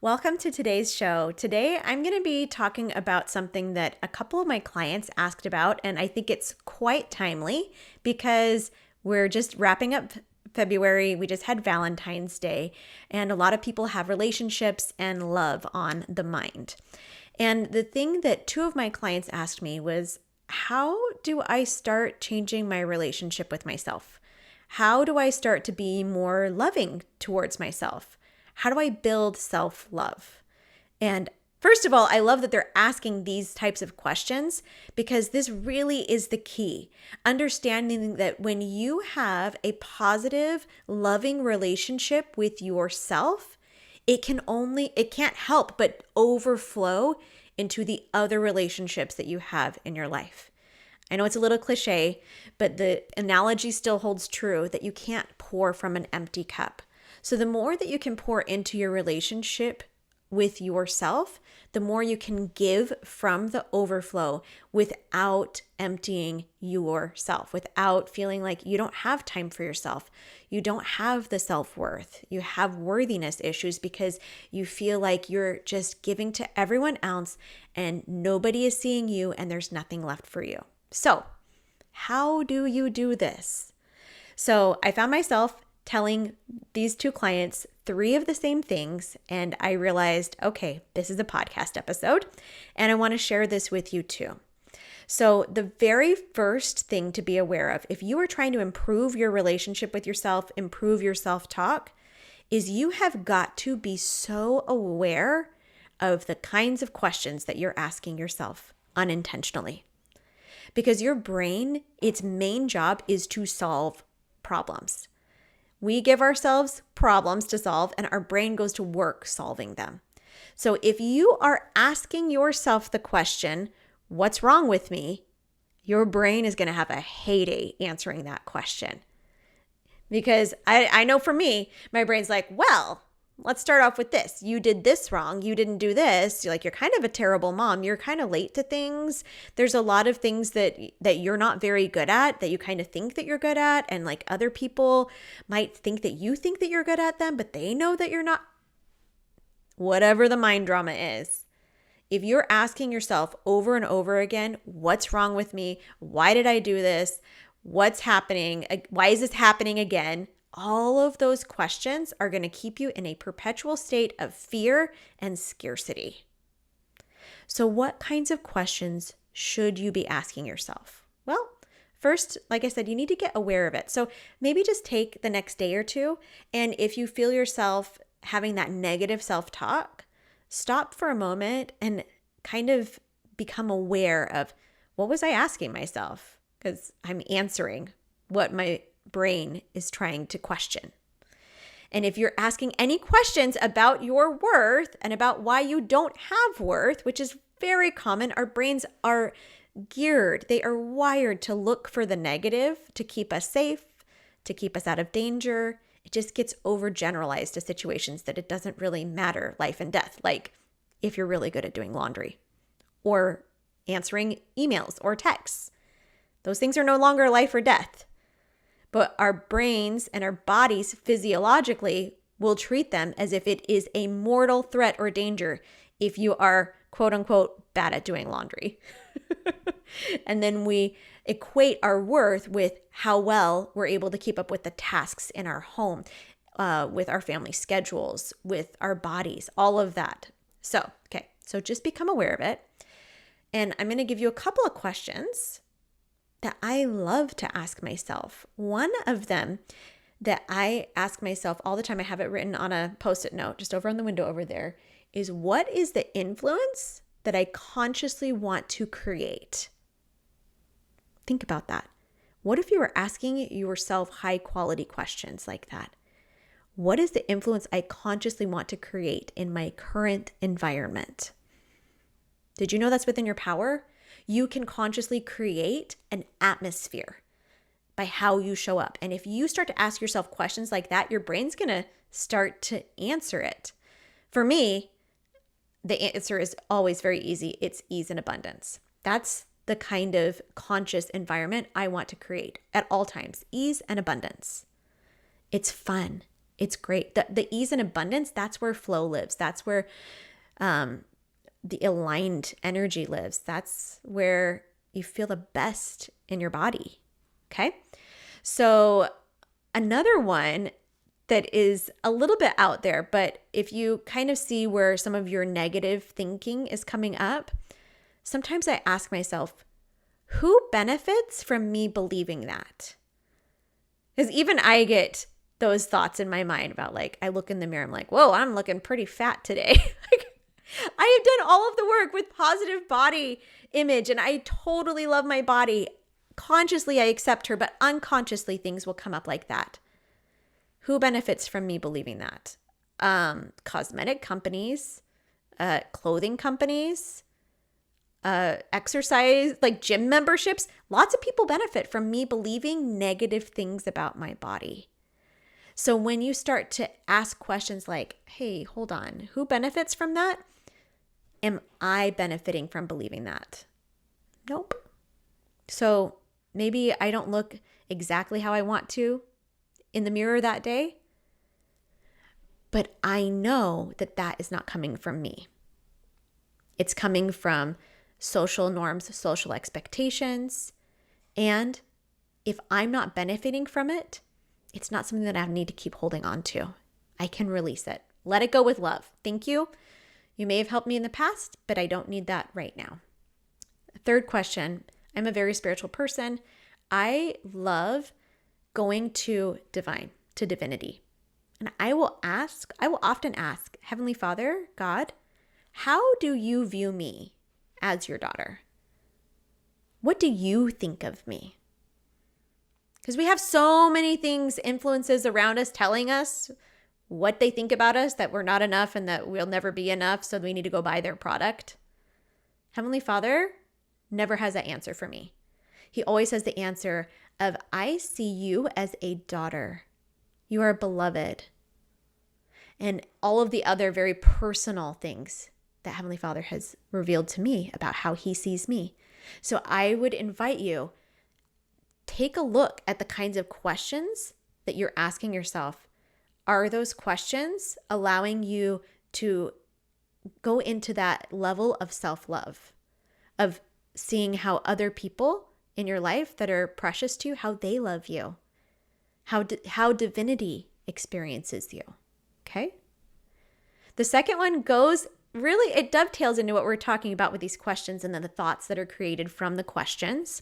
Welcome to today's show. Today, I'm going to be talking about something that a couple of my clients asked about, and I think it's quite timely because we're just wrapping up February. We just had Valentine's Day, and a lot of people have relationships and love on the mind. And the thing that two of my clients asked me was, how do I start changing my relationship with myself? How do I start to be more loving towards myself? How do I build self-love? And first of all, I love that they're asking these types of questions because this really is the key. Understanding that when you have a positive, loving relationship with yourself, it can't help but overflow into the other relationships that you have in your life. I know it's a little cliche, but the analogy still holds true that you can't pour from an empty cup. So the more that you can pour into your relationship with yourself, the more you can give from the overflow without emptying yourself, without feeling like you don't have time for yourself. You don't have the self-worth. You have worthiness issues because you feel like you're just giving to everyone else and nobody is seeing you and there's nothing left for you. So, how do you do this? So, I found myself telling these two clients three of the same things, and I realized, okay, this is a podcast episode, and I want to share this with you too. So the very first thing to be aware of, if you are trying to improve your relationship with yourself, improve your self-talk, is you have got to be so aware of the kinds of questions that you're asking yourself unintentionally. Because your brain, its main job is to solve problems. We give ourselves problems to solve and our brain goes to work solving them. So if you are asking yourself the question, what's wrong with me? Your brain is going to have a heyday answering that question. Because I know for me, my brain's like, well, let's start off with this. You did this wrong. You didn't do this. You're kind of a terrible mom. You're kind of late to things. There's a lot of things that you're not very good at that you kind of think that you're good at. And like other people might think that you think that you're good at them, but they know that you're not. Whatever the mind drama is. If you're asking yourself over and over again, what's wrong with me? Why did I do this? What's happening? Why is this happening again? All of those questions are going to keep you in a perpetual state of fear and scarcity. So what kinds of questions should you be asking yourself? Well, first, like I said, you need to get aware of it. So maybe just take the next day or two, and if you feel yourself having that negative self-talk, stop for a moment and kind of become aware of, what was I asking myself? Because I'm answering what my brain is trying to question. And if you're asking any questions about your worth and about why you don't have worth, which is very common, our brains are geared, they are wired to look for the negative, to keep us safe, to keep us out of danger. It just gets overgeneralized to situations that it doesn't really matter, life and death, like if you're really good at doing laundry or answering emails or texts. Those things are no longer life or death. But our brains and our bodies physiologically will treat them as if it is a mortal threat or danger if you are, quote unquote, bad at doing laundry. And then we equate our worth with how well we're able to keep up with the tasks in our home, with our family schedules, with our bodies, all of that. So just become aware of it. And I'm going to give you a couple of questions that I love to ask myself. One of them that I ask myself all the time, I have it written on a Post-it note just over on the window over there, is what is the influence that I consciously want to create? Think about that. What if you were asking yourself high quality questions like that? What is the influence I consciously want to create in my current environment? Did you know that's within your power? You can consciously create an atmosphere by how you show up. And if you start to ask yourself questions like that, your brain's going to start to answer it. For me, the answer is always very easy. It's ease and abundance. That's the kind of conscious environment I want to create at all times. Ease and abundance. It's fun. It's great. The ease and abundance, that's where flow lives. That's where the aligned energy lives. That's where you feel the best in your body. Okay. So another one that is a little bit out there, but if you kind of see where some of your negative thinking is coming up, sometimes I ask myself, who benefits from me believing that? Because even I get those thoughts in my mind about, like, I look in the mirror, I'm like, whoa, I'm looking pretty fat today. Like, I have done all of the work with positive body image and I totally love my body. Consciously, I accept her, but unconsciously things will come up like that. Who benefits from me believing that? Cosmetic companies, clothing companies, exercise, like gym memberships. Lots of people benefit from me believing negative things about my body. So when you start to ask questions like, hey, hold on, who benefits from that? Am I benefiting from believing that? Nope. So maybe I don't look exactly how I want to in the mirror that day, but I know that that is not coming from me. It's coming from social norms, social expectations. And if I'm not benefiting from it, it's not something that I need to keep holding on to. I can release it. Let it go with love. Thank you. You may have helped me in the past, but I don't need that right now. Third question. I'm a very spiritual person. I love going to divinity. And I will often ask, Heavenly Father, God, how do you view me as your daughter? What do you think of me? Because we have so many things, influences around us telling us what they think about us, that we're not enough and that we'll never be enough, so we need to go buy their product. Heavenly Father never has that answer for me. He always has the answer of, I see you as a daughter. You are beloved. And all of the other very personal things that Heavenly Father has revealed to me about how he sees me. So I would invite you, take a look at the kinds of questions that you're asking yourself. Are those questions allowing you to go into that level of self-love, of seeing how other people in your life that are precious to you, how they love you, how divinity experiences you, okay? The second one it dovetails into what we're talking about with these questions and then the thoughts that are created from the questions.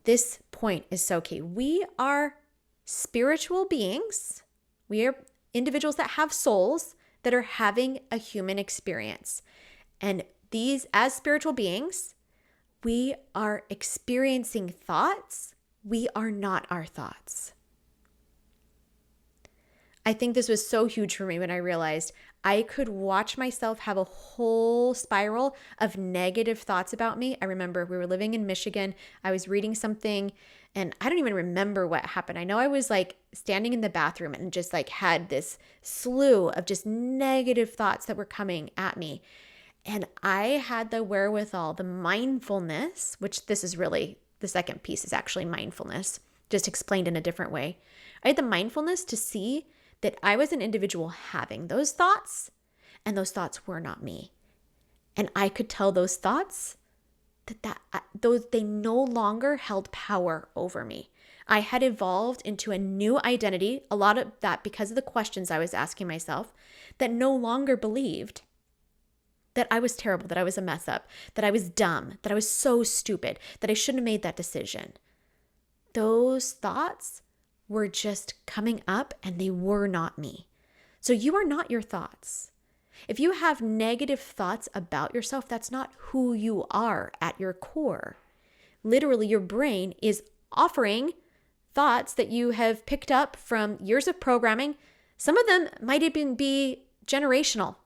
This point is so key. We are spiritual beings. We are individuals that have souls that are having a human experience. And these, as spiritual beings, we are experiencing thoughts. We are not our thoughts. I think this was so huge for me when I realized I could watch myself have a whole spiral of negative thoughts about me. I remember we were living in Michigan. I was reading something and I don't even remember what happened. I know I was like standing in the bathroom and just like had this slew of just negative thoughts that were coming at me. And I had the wherewithal, the mindfulness, which this is really the second piece is actually mindfulness, just explained in a different way. I had the mindfulness to see that I was an individual having those thoughts, and those thoughts were not me. And I could tell those thoughts they no longer held power over me. I had evolved into a new identity, a lot of that because of the questions I was asking myself, that no longer believed that I was terrible, that I was a mess up, that I was dumb, that I was so stupid, that I shouldn't have made that decision. Those thoughts were just coming up and they were not me. So you are not your thoughts. If you have negative thoughts about yourself, that's not who you are at your core. Literally, your brain is offering thoughts that you have picked up from years of programming. Some of them might even be generational.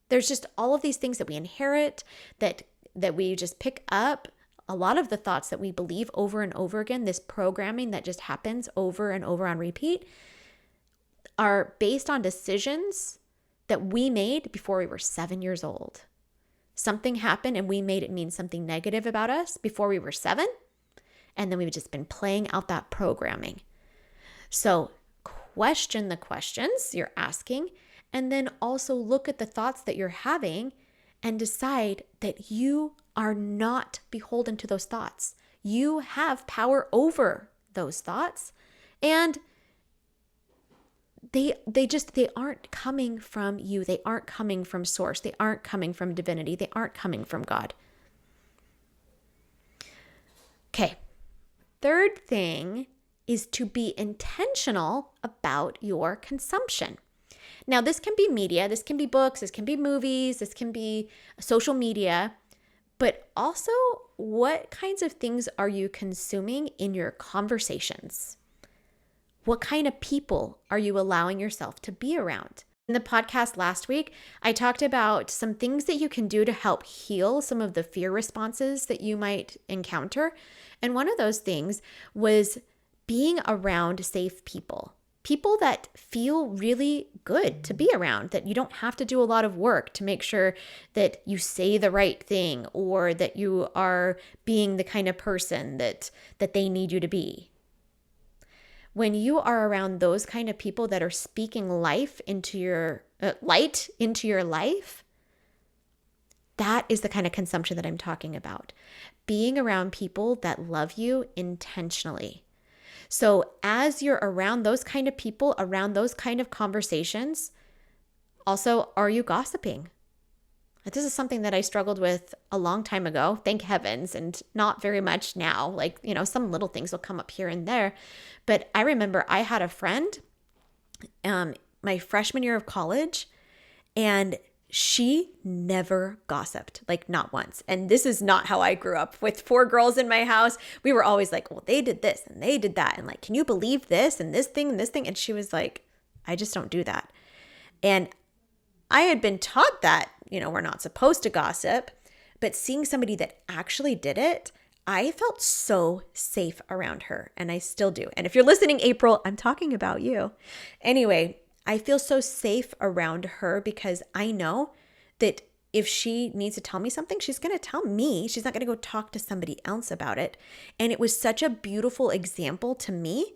There's just all of these things that we inherit, that we just pick up. A lot of the thoughts that we believe over and over again, this programming that just happens over and over on repeat, are based on decisions that we made before we were 7 years old. Something happened and we made it mean something negative about us before we were 7, and then we've just been playing out that programming. So question the questions you're asking, and then also look at the thoughts that you're having and decide that you are not beholden to those thoughts. You have power over those thoughts, and they aren't coming from you. They aren't coming from source. They aren't coming from divinity. They aren't coming from God. Okay. Third thing is to be intentional about your consumption. Now, this can be media, this can be books, this can be movies, this can be social media, but also what kinds of things are you consuming in your conversations? What kind of people are you allowing yourself to be around? In the podcast last week, I talked about some things that you can do to help heal some of the fear responses that you might encounter. And one of those things was being around safe people. People that feel really good to be around, that you don't have to do a lot of work to make sure that you say the right thing or that you are being the kind of person that they need you to be. When you are around those kind of people that are speaking life into your light into your life, that is the kind of consumption that I'm talking about. Being around people that love you intentionally. So as you're around those kind of people, around those kind of conversations, also, are you gossiping? This is something that I struggled with a long time ago, thank heavens, and not very much now. Like, some little things will come up here and there. But I remember I had a friend my freshman year of college, and she never gossiped, like not once. And this is not how I grew up. With 4 girls in my house, we were always like, well, they did this and they did that. And like, can you believe this and this thing and this thing? And she was like, I just don't do that. And I had been taught that, we're not supposed to gossip, but seeing somebody that actually did it, I felt so safe around her, and I still do. And if you're listening, April, I'm talking about you. Anyway, I feel so safe around her because I know that if she needs to tell me something, she's going to tell me. She's not going to go talk to somebody else about it. And it was such a beautiful example to me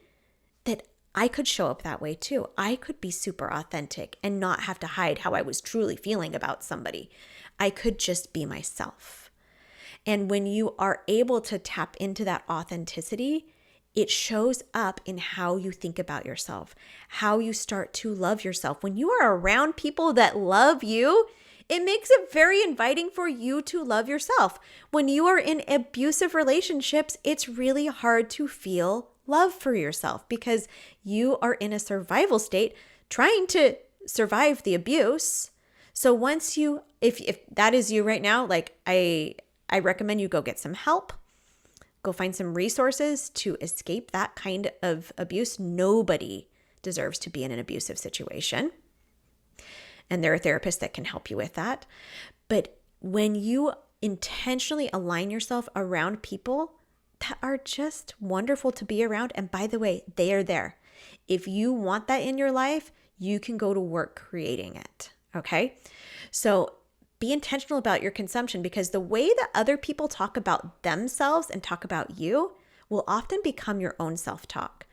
that I could show up that way too. I could be super authentic and not have to hide how I was truly feeling about somebody. I could just be myself. And when you are able to tap into that authenticity, it shows up in how you think about yourself, how you start to love yourself. When you are around people that love you, it makes it very inviting for you to love yourself. When you are in abusive relationships, it's really hard to feel love for yourself because you are in a survival state trying to survive the abuse. So once you, if that is you right now, like I recommend you go get some help. Go find some resources to escape that kind of abuse. Nobody deserves to be in an abusive situation. And there are therapists that can help you with that. But when you intentionally align yourself around people that are just wonderful to be around, and by the way, they are there. If you want that in your life, you can go to work creating it. Okay? So be intentional about your consumption, because the way that other people talk about themselves and talk about you will often become your own self-talk.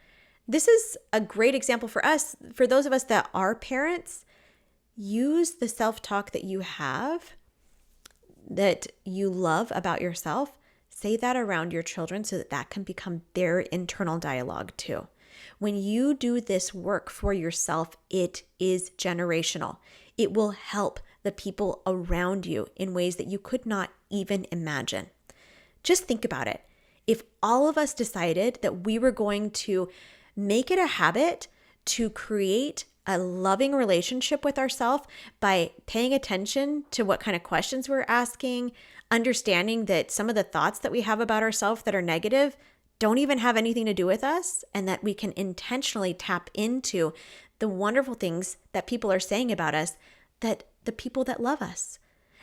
This is a great example for us. For those of us that are parents, use the self-talk that you have, that you love about yourself. Say that around your children so that that can become their internal dialogue too. When you do this work for yourself, it is generational. It will help the people around you in ways that you could not even imagine. Just think about it. If all of us decided that we were going to make it a habit to create a loving relationship with ourselves by paying attention to what kind of questions we're asking, understanding that some of the thoughts that we have about ourselves that are negative don't even have anything to do with us, and that we can intentionally tap into the wonderful things that people are saying about us, that the people that love us.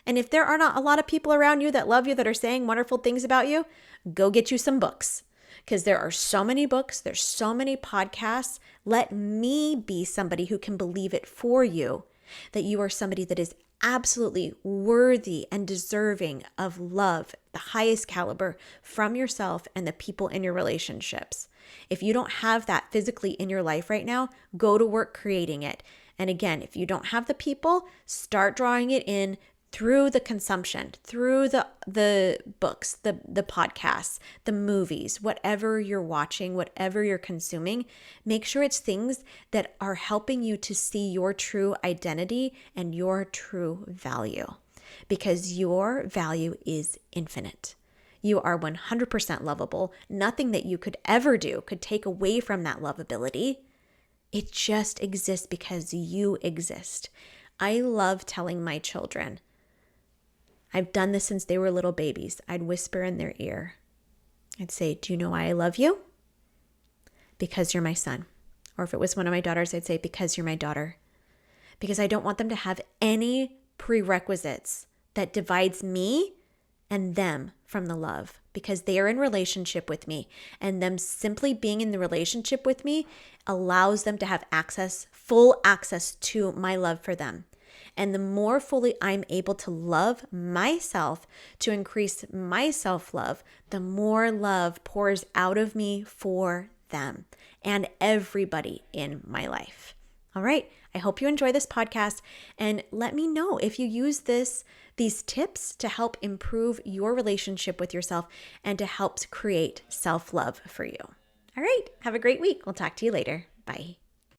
And if there are not a lot of people around you that love you, that are saying wonderful things about you, go get you some books, because there are so many books, there's so many podcasts. Let me be somebody who can believe it for you, that you are somebody that is absolutely worthy and deserving of love, the highest caliber, from yourself and the people in your relationships. If you don't have that physically in your life right now, go to work creating it. And again, if you don't have the people, start drawing it in through the consumption, through the books, the podcasts, the movies, whatever you're watching, whatever you're consuming. Make sure it's things that are helping you to see your true identity and your true value, because your value is infinite. You are 100% lovable. Nothing that you could ever do could take away from that lovability. It just exists because you exist. I love telling my children, I've done this since they were little babies. I'd whisper in their ear. I'd say, do you know why I love you? Because you're my son. Or if it was one of my daughters, I'd say, because you're my daughter. Because I don't want them to have any prerequisites that divides me and them from the love, because they are in relationship with me, and them simply being in the relationship with me allows them to have access, full access to my love for them. And the more fully I'm able to love myself, to increase my self-love, the more love pours out of me for them and everybody in my life. All right. I hope you enjoy this podcast, and let me know if you use these tips to help improve your relationship with yourself and to help create self-love for you. All right. Have a great week. We'll talk to you later. Bye.